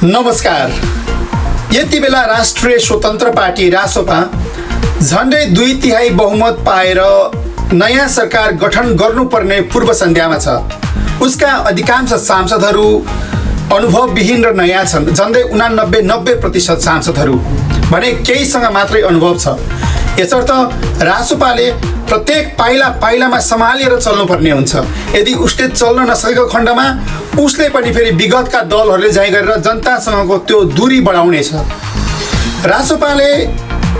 नमस्कार। यति बेला राष्ट्रिय स्वतन्त्र पार्टी रासोपा झन्डै 2/3 बहुमत पाएर नयाँ सरकार गठन गर्नुपर्ने पूर्व सन्ध्यामा छ। उसका अधिकांश सांसदहरू अनुभवविहीन र नयाँ छन्। झन्डै 89-90% सांसदहरू भने केहीसँग मात्रै अनुभव छ। यसर्थ रासोपाले प्रत्येक पाइलामा सम्हालेर चल्नुपर्ने हुन्छ। यदि उसले चल्न नसकेको खण्डमा उसले पनि फेरि विगतका दलहरूले झैँ गरेर जनतासँगको त्यो दूरी बढाउनेछ। रासोपाले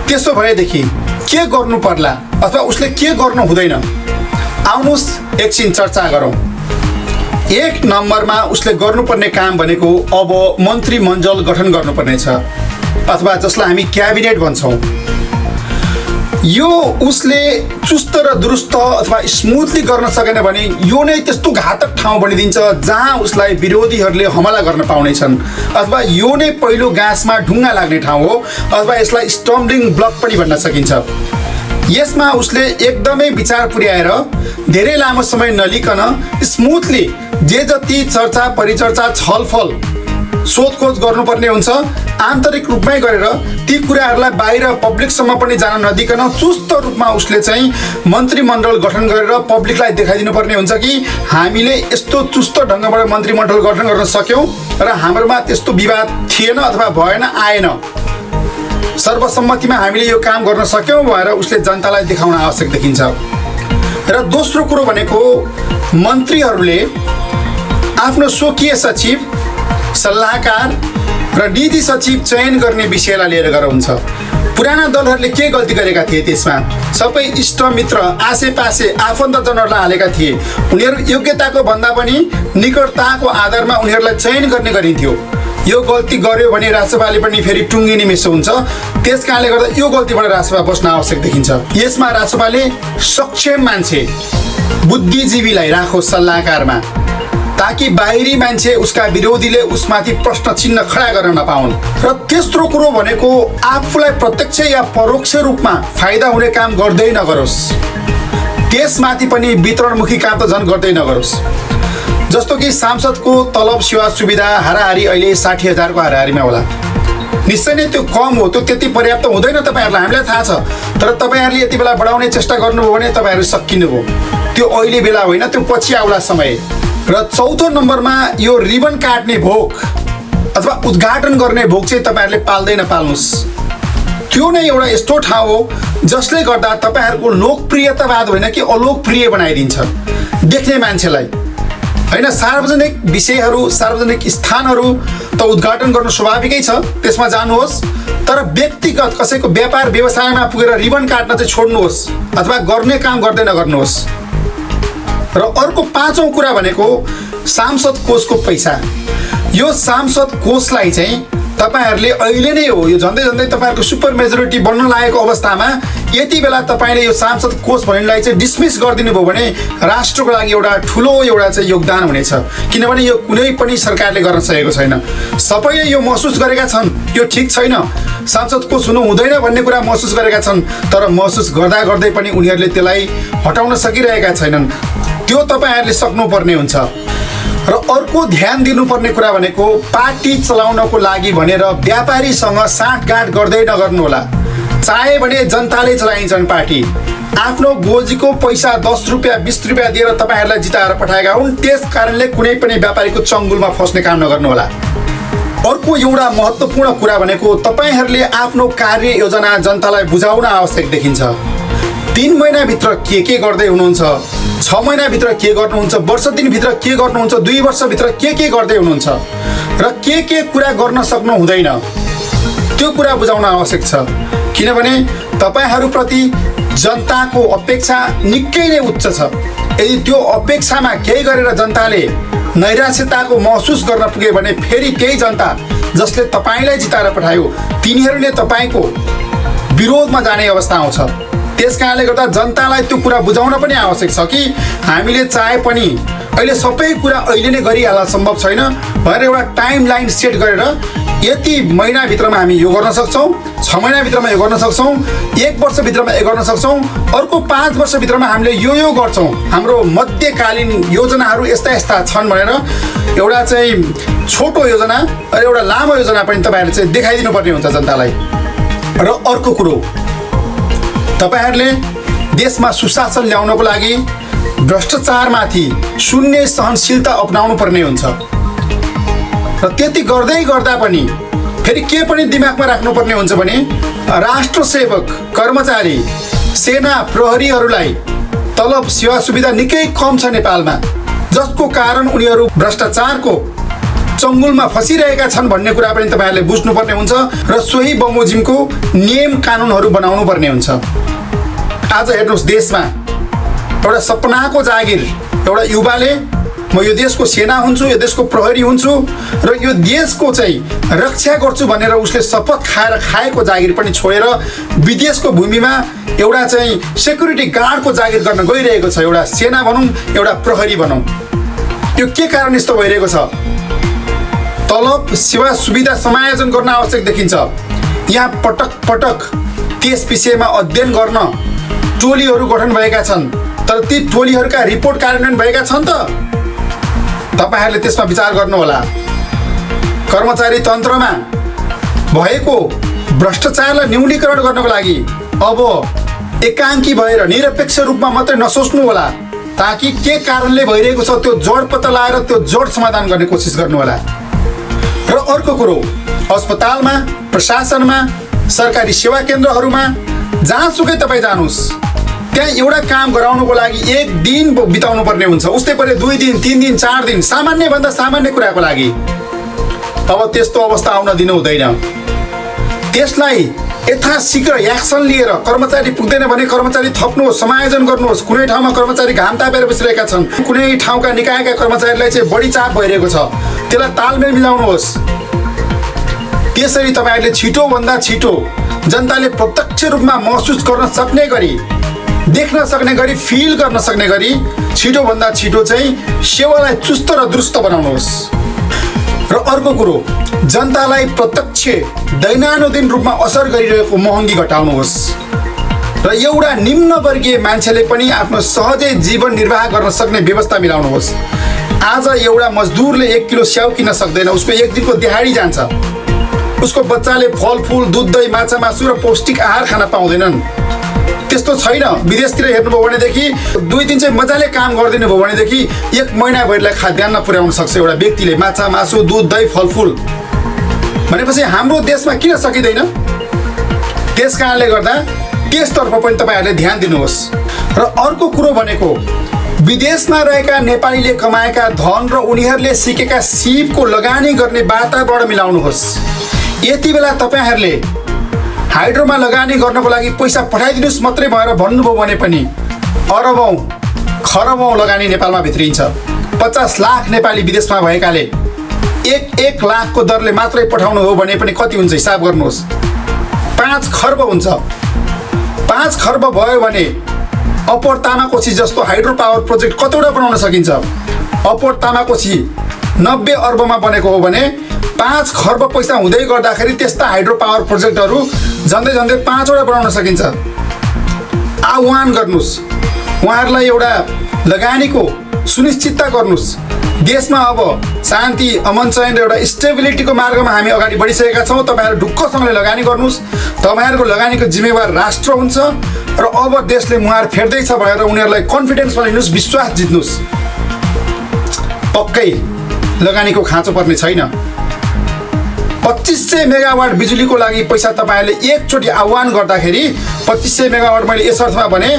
त्यसो भएदेखि के गर्नु पर्ला अथवा उसले के गर्नु हुँदैन, आउनुहोस् एकछिन चर्चा गरौँ। 1 नम्बरमा उसले गर्नुपर्ने काम भनेको अब मन्त्रीमण्डल गठन गर्नुपर्नेछ, अथवा जसलाई हामी क्याबिनेट भन्छौँ। यो उसले चुस्त र दुरुस्त अथवा स्मुथली गर्न सकेन भने यो नै त्यस्तो घातक ठाउँ बनिदिन्छ जहाँ उसलाई विरोधीहरूले हमला गर्न पाउनेछन्, अथवा यो नै पहिलो गाँसमा ढुङ्गा लाग्ने ठाउँ हो, अथवा यसलाई स्टम्बलिङ ब्लक पनि भन्न सकिन्छ। यसमा उसले एकदमै विचार पुर्याएर धेरै लामो समय नलिकन स्मुथली जे जति चर्चा परिचर्चा छलफल सोधखोज गर्नुपर्ने हुन्छ आन्तरिक रूपमै गरेर ती कुराहरूलाई बाहिर पब्लिकसम्म पनि जान नदिकन चुस्त रूपमा उसले चाहिँ मन्त्रीमण्डल गठन गरेर पब्लिकलाई देखाइदिनु पर्ने हुन्छ कि हामीले यस्तो चुस्त ढङ्गबाट मन्त्रीमण्डल गठन गर्न सक्यौँ र हाम्रोमा त्यस्तो विवाद थिएन अथवा भएन आएन, सर्वसम्मतिमा हामीले यो काम गर्न सक्यौँ भनेर उसले जनतालाई देखाउन आवश्यक देखिन्छ। र दोस्रो कुरो भनेको मन्त्रीहरूले आफ्नो स्वकीय सचिव, सल्लाहकार र नीति सचिव चयन गर्ने विषयलाई लिएर गराउँछ। पुराना दलहरूले के गल्ती गरेका थिए, त्यसमा सबै इष्टमित्र आसेपासे आफन्तजनहरूलाई हालेका थिए। उनीहरू योग्यताको भन्दा पनि निकटताको आधारमा उनीहरूलाई चयन गर्ने गरिन्थ्यो। यो गल्ती गर्यो भने रासोपाले पनि फेरि टुङ्गिने मेसो हुन्छ। त्यस कारणले गर्दा यो गल्तीबाट रासोपा बस्न आवश्यक देखिन्छ। यसमा रासोपाले सक्षम मान्छे बुद्धिजीवीलाई राखोस् सल्लाहकारमा, ताकि बाहिरी मान्छे उसका विरोधीले उसमाथि प्रश्न चिन्ह खडा गर्न नपाउन्। र तेस्रो कुरो भनेको आफूलाई प्रत्यक्ष या परोक्ष रूपमा फाइदा हुने काम गर्दै नगरोस्। त्यसमाथि पनि वितरणमुखी काम त झन् गर्दै नगरोस्। जस्तो कि सांसदको तलब सेवा सुविधा हाराहारी अहिले 60,000 को हाराहारीमा होला। निश्चय नै त्यो कम हो, त्यो त्यति पर्याप्त हुँदैन तपाईँहरूलाई, हामीलाई थाहा छ। तर तपाईँहरूले यति बेला बढाउने चेष्टा गर्नुभयो भने तपाईँहरू सकिनुभयो। त्यो अहिले बेला होइन, त्यो पछि आउला समय। र चौथो नम्बरमा यो रिबन काट्ने भोग अथवा उद्घाटन गर्ने भोग चाहिँ तपाईँहरूले पाल्दै नपाल्नुहोस्। त्यो नै एउटा यस्तो ठाउँ हो जसले गर्दा तपाईँहरूको लोकप्रियतावाद होइन कि अलोकप्रिय बनाइदिन्छ देख्ने मान्छेलाई। होइन, सार्वजनिक विषयहरू सार्वजनिक स्थानहरू त उद्घाटन गर्नु स्वाभाविकै छ, त्यसमा जानुहोस्। तर व्यक्तिगत कसैको व्यापार व्यवसायमा पुगेर रिबन काट्न चाहिँ छोड्नुहोस् अथवा गर्ने काम गर्दै नगर्नुहोस्। र अर्को 5औं कुरा भनेको सांसद कोषको पैसा। यो सांसद कोषलाई चाहिँ तपाईँहरूले अहिले नै हो, यो झन्डै झन्डै तपाईँहरूको सुपर मेजोरिटी बन्न लागेको अवस्थामा यति बेला तपाईँले यो सांसद कोष भन्नेलाई चाहिँ डिसमिस गरिदिनु भयो भने राष्ट्रको लागि एउटा ठुलो एउटा चाहिँ योगदान हुनेछ। किनभने यो कुनै पनि सरकारले गर्न सकेको छैन। सबैले यो महसुस गरेका छन् यो ठिक छैन, सांसद कोष हुनु हुँदैन भन्ने कुरा महसुस गरेका छन्, तर महसुस गर्दा गर्दै पनि उनीहरूले त्यसलाई हटाउन सकिरहेका छैनन्। त्यो तपाईँहरूले सक्नुपर्ने हुन्छ। र अर्को ध्यान दिनुपर्ने कुरा भनेको पार्टी चलाउनको लागि भनेर व्यापारीसँग साँठगाँठ गर्दै नगर्नु होला। चाहे भने जनताले चलाइन्छन् पार्टी, आफ्नो गोजीको पैसा 10 रुपियाँ 20 रुपियाँ दिएर तपाईँहरूलाई जिताएर पठाएका हुन्। त्यस कारणले कुनै पनि व्यापारीको चङ्गुलमा फस्ने काम नगर्नु होला। अर्को एउटा महत्त्वपूर्ण कुरा भनेको तपाईँहरूले आफ्नो कार्य योजना जनतालाई बुझाउन आवश्यक देखिन्छ। 3 महिनाभित्र के गर्दै हुनुहुन्छ, 6 महिनाभित्र के गर्नुहुन्छ, वर्ष दिनभित्र के गर्नुहुन्छ, 2 वर्षभित्र के गर्दै हुनुहुन्छ र के कुरा गर्न सक्नु हुँदैन, त्यो कुरा बुझाउन आवश्यक छ। किनभने तपाईँहरूप्रति जनताको अपेक्षा निकै नै उच्च छ। यदि त्यो अपेक्षामा केही गरेर जनताले नैराश्यताको महसुस गर्न पुगे भने फेरि त्यही जनता जसले तपाईँलाई जिताएर पठायो तिनीहरूले तपाईँको विरोधमा जाने अवस्था आउँछ। त्यस कारणले गर्दा जनतालाई त्यो कुरा बुझाउन पनि आवश्यक छ कि हामीले चाहे पनि अहिले सबै कुरा अहिले नै गरिहाल्न सम्भव छैन भनेर एउटा टाइम लाइन सेट गरेर यति महिनाभित्रमा हामी यो गर्न सक्छौँ, 6 महिनाभित्रमा यो गर्न सक्छौँ, 1 वर्षभित्रमा यो गर्न सक्छौँ, अर्को 5 वर्षभित्रमा हामीले यो गर्छौँ, हाम्रो मध्यकालीन योजनाहरू यस्ता यस्ता छन् भनेर एउटा चाहिँ छोटो योजना र एउटा लामो योजना पनि तपाईँहरूले चाहिँ देखाइदिनु पर्ने हुन्छ जनतालाई। र अर्को कुरो, तपाईँहरूले देशमा सुशासन ल्याउनको लागि भ्रष्टाचारमाथि शून्य सहनशीलता अपनाउनु पर्ने हुन्छ। र त्यति गर्दै गर्दा पनि फेरि के पनि दिमागमा राख्नुपर्ने हुन्छ भने राष्ट्रसेवक, कर्मचारी, सेना, प्रहरीहरूलाई तलब सेवा सुविधा निकै कम छ नेपालमा, जसको कारण उनीहरू भ्रष्टाचारको चङ्गुलमा फसिरहेका छन् भन्ने कुरा पनि तपाईँहरूले बुझ्नुपर्ने हुन्छ र सोही बमोजिमको नियम कानुनहरू बनाउनु पर्ने हुन्छ। आज हेर्नुहोस्, देशमा एउटा सपनाको जागिर एउटा युवाले म यो देशको सेना हुन्छु, यो देशको प्रहरी हुन्छु र यो देशको चाहिँ रक्षा गर्छु भनेर उसले शपथ खाएर खाएको जागिर पनि छोडेर विदेशको भूमिमा एउटा चाहिँ सेक्युरिटी गार्डको जागिर गर्न गइरहेको छ। एउटा सेना भनौँ, एउटा प्रहरी भनौँ। यो के कारण यस्तो भइरहेको छ? तलब सेवा सुविधा समायोजन गर्न आवश्यक देखिन्छ। यहाँ पटक पटक त्यस विषयमा अध्ययन गर्न टोलीहरू गठन भएका छन्, तर ती टोलीहरूका रिपोर्ट कार्यान्वयन भएका छन् त? तपाईहरूले त्यसमा विचार गर्नु होला। कर्मचारी तन्त्रमा भएको भ्रष्टाचारलाई न्यूनीकरण गर्नको लागि अब एकाङ्की भएर निरपेक्ष रूपमा मात्रै नसोच्नु होला, ताकि के कारणले भइरहेको छ त्यो जड पत्ता लगाएर त्यो जड समाधान गर्ने कोसिस गर्नु होला। र अर्को कुरो, अस्पतालमा, प्रशासनमा, सरकारी सेवा केन्द्रहरूमा जहाँसुकै तपाईँ जानुहोस्, त्यहाँ एउटा काम गराउनुको लागि 1 दिन बिताउनु पर्ने हुन्छ, उस्तै परे 2 दिन, 3 दिन, 4 दिन, सामान्यभन्दा सामान्य कुराको लागि। अब त्यस्तो अवस्था आउन दिनु हुँदैन। त्यसलाई यथाशीघ्र एक्सन लिएर कर्मचारी पुग्दैन भने कर्मचारी थप्नुहोस्, समायोजन गर्नुहोस्। कुनै ठाउँमा कर्मचारी घाम तापेर बसिरहेका छन्, कुनै ठाउँका निकायका कर्मचारीलाई चाहिँ बढी चाप भइरहेको छ, त्यसलाई तालमेल मिलाउनुहोस्। त्यसरी तपाईँहरूले छिटोभन्दा छिटो जनताले प्रत्यक्ष रूपमा महसुस गर्न सक्ने गरी, देख्न सक्ने गरी, फिल गर्न सक्ने गरी छिटोभन्दा छिटो चाहिँ सेवालाई चुस्त र दुरुस्त बनाउनुहोस्। र अर्को कुरो, जनतालाई प्रत्यक्ष दैनानुदिन रूपमा असर गरिरहेको महँगी घटाउनुहोस् र एउटा निम्न वर्गीय मान्छेले पनि आफ्नो सहजै जीवन निर्वाह गर्न सक्ने व्यवस्था मिलाउनुहोस्। आज एउटा मजदुरले 1 किलो स्याउ किन्न सक्दैन, उसको 1 दिनको दिहाडी जान्छ। उसको बच्चाले फलफुल, दुध, दही, माछा, मासु र पौष्टिक आहार खान पाउँदैनन्। त्यस्तो छैन। विदेशतिर हेर्नुभयो भनेदेखि 2 दिन चाहिँ मजाले काम गरिदिनु भयो भनेदेखि 1 महिनाभरिलाई खाद्यान्न पुर्याउन सक्छ एउटा व्यक्तिले, माछा, मासु, दुध, दही, फलफुल। भनेपछि हाम्रो देशमा किन सकिँदैन? त्यस कारणले गर्दा त्यसतर्फ पनि तपाईँहरूले ध्यान दिनुहोस्। र अर्को कुरो भनेको, विदेशमा रहेका नेपालीले कमाएका धन र उनीहरूले सिकेका सिपको लगानी गर्ने वातावरण मिलाउनुहोस्। यति बेला तपाईँहरूले हाइड्रोमा लगानी गर्नको लागि पैसा पठाइदिनुहोस् मात्रै भएर भन्नुभयो भने पनि अरबौँ खरबौँ लगानी नेपालमा भित्रिन्छ। 50 लाख नेपाली विदेशमा भएकाले 1 लाखको दरले मात्रै पठाउनु हो भने पनि कति हुन्छ हिसाब गर्नुहोस्। 5 खर्ब हुन्छ। 5 खर्ब भयो भने अप्पर तामाकोशी जस्तो हाइड्रो पावर प्रोजेक्ट कतिवटा बनाउन सकिन्छ? अप्पर तामाकोशी 90 अर्बमा बनेको हो भने 5 खर्ब पैसा हुँदै गर्दाखेरि त्यस्ता हाइड्रो पावर प्रोजेक्टहरू झन्डै 5वटा बनाउन सकिन्छ। आह्वान गर्नुहोस्, उहाँहरूलाई एउटा लगानीको सुनिश्चितता गर्नुहोस्। देशमा अब शान्ति, अमन चयन र एउटा स्टेबिलिटीको मार्गमा हामी अगाडि बढिसकेका छौँ। तपाईँहरू ढुक्कसँगले लगानी गर्नुहोस्। तपाईँहरूको लगानीको जिम्मेवार राष्ट्र हुन्छ र अब देशले मुहार फेर्दैछ भनेर उनीहरूलाई कन्फिडेन्समा लिनुहोस्, विश्वास जित्नुहोस्। पक्कै लगानीको खाँचो पर्ने छैन। 2500 मेगावाट बिजुलीको लागि पैसा तपाईँहरूले एकचोटि आह्वान गर्दाखेरि 2500 मेगावाट मैले यस अर्थमा भने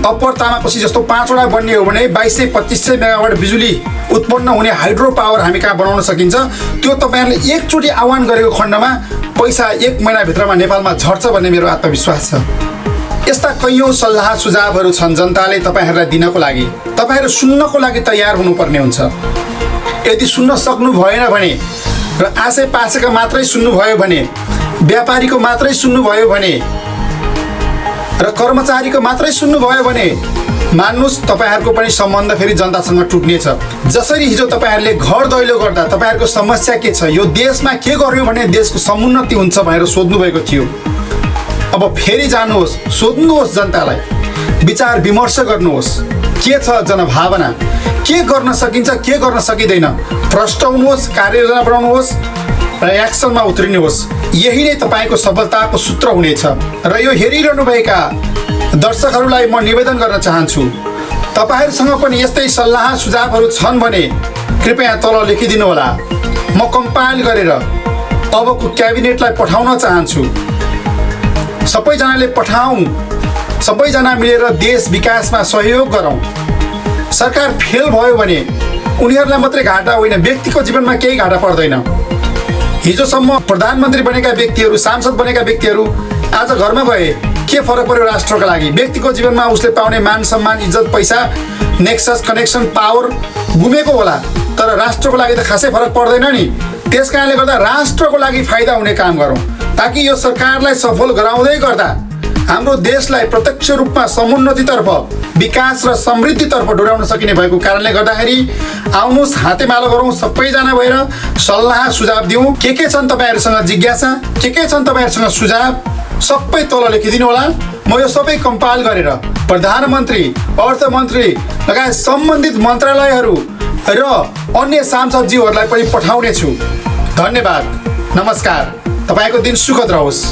अप्पर तामाकोशी जस्तो 5वटा बन्ने हो भने 2200-2500 मेगावाट बिजुली उत्पन्न हुने हाइड्रो पावर हामी कहाँ बनाउन सकिन्छ। त्यो तपाईँहरूले एकचोटि आह्वान गरेको खण्डमा पैसा 1 महिनाभित्रमा नेपालमा झर्छ भन्ने मेरो आत्मविश्वास छ। यस्ता कैयौँ सल्लाह सुझावहरू छन् जनताले तपाईँहरूलाई दिनको लागि। तपाईँहरू सुन्नको लागि तयार हुनुपर्ने हुन्छ। यदि सुन्न सक्नु भएन भने र आसेपासेका मात्रै सुन्नुभयो भने, व्यापारीको मात्रै सुन्नुभयो भने र कर्मचारीको मात्रै सुन्नुभयो भने मान्नुस् तपाईहरुको पनि सम्बन्ध फेरि जनतासँग टुट्नेछ। जसरी हिजो तपाईहरुले घर दैलो गर्दा तपाईहरुको समस्या के छ, यो देशमा के गर्यो भने देशको समुन्नति हुन्छ भनेर सोध्नु भएको थियो। अब फेरि जानुहोस्, सोध्नुहोस् जनतालाई, विचार विमर्श गर्नुहोस्, के छ जनभावना, के गर्न सकिन्छ के गर्न सकिँदैन, प्रष्ट हुनुहोस्, कार्ययोजना बनाउनुहोस् र एक्सनमा उत्रिनुहोस्। यही नै तपाईको सफलताको सूत्र हुनेछ। र यो हेरिरहनुभएका दर्शकहरूलाई म निवेदन गर्न चाहन्छु, तपाईहरुसँग पनि यस्तै सल्लाह सुझावहरू छन् भने कृपया तल लेखिदिनु होला। म कम्पाइल गरेर अबको क्याबिनेटलाई पठाउन चाहन्छु। सबैजनाले पठाउँ, सबैजना मिलेर देश विकासमा सहयोग गरौँ। सरकार फेल भयो भने उनीहरूलाई मात्रै घाटा होइन, व्यक्तिको जीवनमा केही घाटा पर्दैन। हिजोसम्म प्रधानमन्त्री बनेका व्यक्तिहरू, सांसद बनेका व्यक्तिहरू आज घरमा गए, के फरक पर्यो राष्ट्रको लागि? व्यक्तिको जीवनमा उसले पाउने मान सम्मान, इज्जत, पैसा, नेक्सस, कनेक्सन, पावर गुमेको होला, तर राष्ट्रको लागि त खासै फरक पर्दैन नि। त्यस कारणले गर्दा राष्ट्रको लागि फाइदा हुने काम गरौँ, ताकि यो सरकारलाई सफल गराउँदै गर्दा हाम्रो देशलाई प्रत्यक्ष रूपमा समुन्नतितर्फ, विकास र समृद्धितर्फ डोर्याउन सकिने भएको कारणले गर्दाखेरि आउनुहोस्, हातेमालो गरौँ, सबैजना भएर सल्लाह सुझाव दिउँ। के छन् तपाईहरुसँग जिज्ञासा, के छन् तपाईहरुसँग सुझाव, सबै तल लेखिदिनु होला। म यो सबै कम्पाइल गरेर प्रधानमन्त्री, अर्थमन्त्री लगायत सम्बन्धित मन्त्रालयहरू र अन्य सांसदज्यूहरूलाई पनि पठाउने छु। धन्यवाद, नमस्कार, तपाईको दिन सुखद रहोस्।